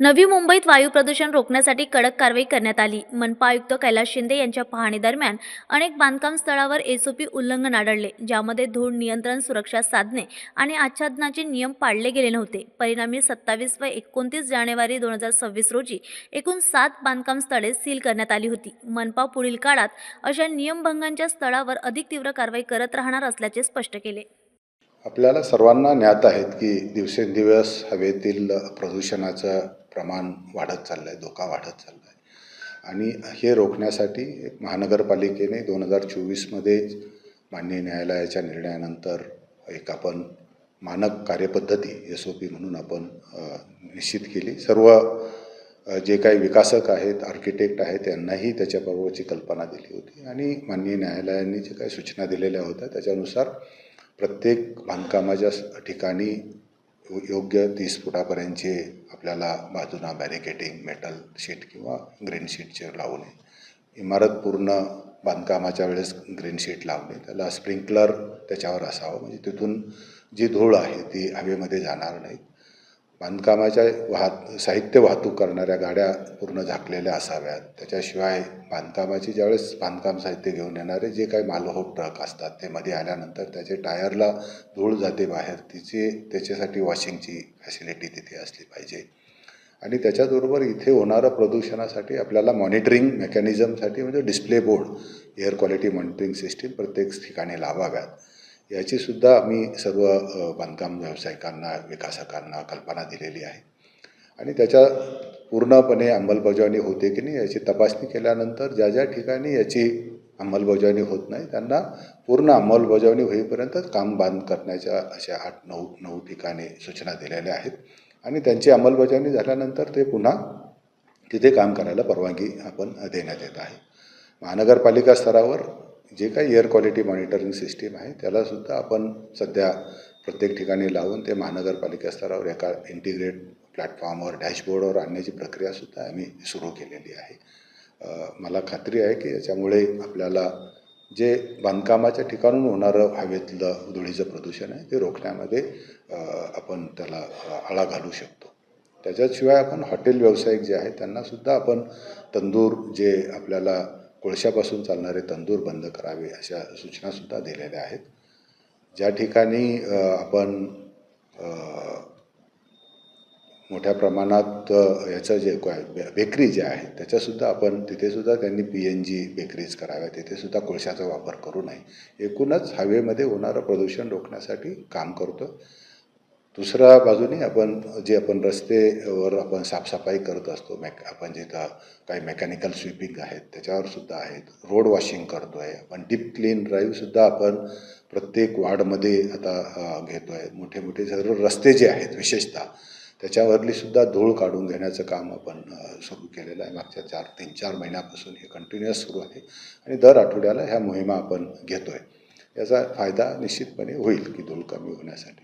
नवी मुंबईत वायू प्रदूषण रोखण्यासाठी कडक कारवाई करण्यात आली. मनपा आयुक्त कैलास शिंदे यांच्या पाहणीदरम्यान अनेक बांधकाम स्थळावर एसओपी उल्लंघन आढळले, ज्यामध्ये धूळ नियंत्रण, सुरक्षा साधने आणि आच्छादनाचे नियम पाळले गेले नव्हते. परिणामी 27 व 29 जानेवारी 2026 रोजी एकूण 7 बांधकाम स्थळे सील करण्यात आली होती. मनपा पुढील काळात अशा नियमभंगांच्या स्थळावर अधिक तीव्र कारवाई करत राहणार असल्याचे स्पष्ट केले. आपल्याला सर्वांना ज्ञात आहेत की दिवसेंदिवस हवेतील प्रदूषणाचं प्रमाण वाढत चाललं आहे, धोका वाढत चालला आहे. आणि हे रोखण्यासाठी महानगरपालिकेने 2024मध्ये माननीय न्यायालयाच्या निर्णयानंतर एक आपण मानक कार्यपद्धती SOP म्हणून आपण निश्चित केली. सर्व जे काही विकासक आहेत, आर्किटेक्ट आहेत, त्यांनाही त्याच्याबरोबरची कल्पना दिली होती आणि माननीय न्यायालयाने जे काही सूचना दिलेल्या होत्या त्याच्यानुसार प्रत्येक बांधकामाच्या ठिकाणी योग्य 30 फुटापर्यंतचे आपल्याला बाजूला बॅरिकेटिंग, मेटल शीट किंवा ग्रीन शीटचे लावणे, इमारत पूर्ण बांधकामाच्या वेळेस ग्रीन शीट लावणे, त्याला स्प्रिंकलर त्याच्यावर असावं म्हणजे तिथून जी धूळ आहे ती हवेमध्ये जाणार नाही. बांधकामाच्या साहित्य वाहतूक करणाऱ्या गाड्या पूर्ण झाकलेल्या असाव्यात. त्याच्याशिवाय बांधकामाची ज्यावेळेस बांधकाम साहित्य घेऊन येणारे जे काही मालवाहू ट्रक असतात ते मध्ये आल्यानंतर त्याचे टायरला धूळ जाते बाहेर, त्याच्यासाठी वॉशिंगची फॅसिलिटी तिथे असली पाहिजे. आणि त्याच्याबरोबर इथे होणारं प्रदूषणासाठी आपल्याला मॉनिटरिंग मेकॅनिझमसाठी म्हणजे display board, air quality monitoring system प्रत्येक ठिकाणी लावाव्यात. याचीसुद्धा आम्ही सर्व बांधकाम व्यावसायिकांना, विकासकांना कल्पना दिलेली आहे आणि त्याच्या पूर्णपणे अंमलबजावणी होते की नाही याची तपासणी केल्यानंतर ज्या ठिकाणी याची अंमलबजावणी होत नाही त्यांना पूर्ण अंमलबजावणी होईपर्यंत काम बंद करण्याच्या अशा 8-9 ठिकाणी सूचना दिलेल्या आहेत आणि त्यांची अंमलबजावणी झाल्यानंतर ते पुन्हा तिथे काम करायला परवानगी आपण देण्यात येत आहे. महानगरपालिका स्तरावर जे काही एअर क्वालिटी मॉनिटरिंग सिस्टीम आहे त्यालासुद्धा आपण सध्या प्रत्येक ठिकाणी लावून ते महानगरपालिका स्तरावर एका इंटिग्रेट प्लॅटफॉर्मवर, डॅशबोर्डवर आणण्याची प्रक्रियासुद्धा आम्ही सुरू केलेली आहे. मला खात्री आहे की याच्यामुळे आपल्याला जे बांधकामाच्या ठिकाणून होणारं हवेतलं धुळीचं प्रदूषण आहे ते रोखण्यामध्ये आपण त्याला आळा घालू शकतो. त्याच्याशिवाय आपण हॉटेल व्यावसायिक जे आहेत त्यांनासुद्धा आपण तंदूर, जे आपल्याला कोळशापासून चालणारे तंदूर बंद करावे अशा सूचनासुद्धा दिलेल्या आहेत. ज्या ठिकाणी आपण मोठ्या प्रमाणात याचं जे बेकरी जे आहे त्याच्यासुद्धा आपण तिथेसुद्धा त्यांनी PNG बेकरीज कराव्या, तिथेसुद्धा कोळशाचा वापर करू नये. एकूणच हवेमध्ये होणारं प्रदूषण रोखण्यासाठी काम करतो. दुसऱ्या बाजूने आपण रस्त्यावर आपण साफसफाई करत असतो, आपण जिथं काही मेकॅनिकल स्वीपिंग आहेत त्याच्यावरसुद्धा आहेत, रोड वॉशिंग करतो आहे आपण, डीप क्लीन ड्राईव्हसुद्धा आपण प्रत्येक वार्डमध्ये आता घेतो आहे. मोठे सर्व रस्ते जे आहेत विशेषतः त्याच्यावरलीसुद्धा धूळ काढून घेण्याचं काम आपण सुरू केलेलं आहे. मागच्या 3-4 महिन्यापासून हे कंटिन्युअस सुरू आहे आणि दर आठवड्याला ह्या मोहिमा आपण घेतो आहे. याचा फायदा निश्चितपणे होईल की धूळ कमी होण्यासाठी.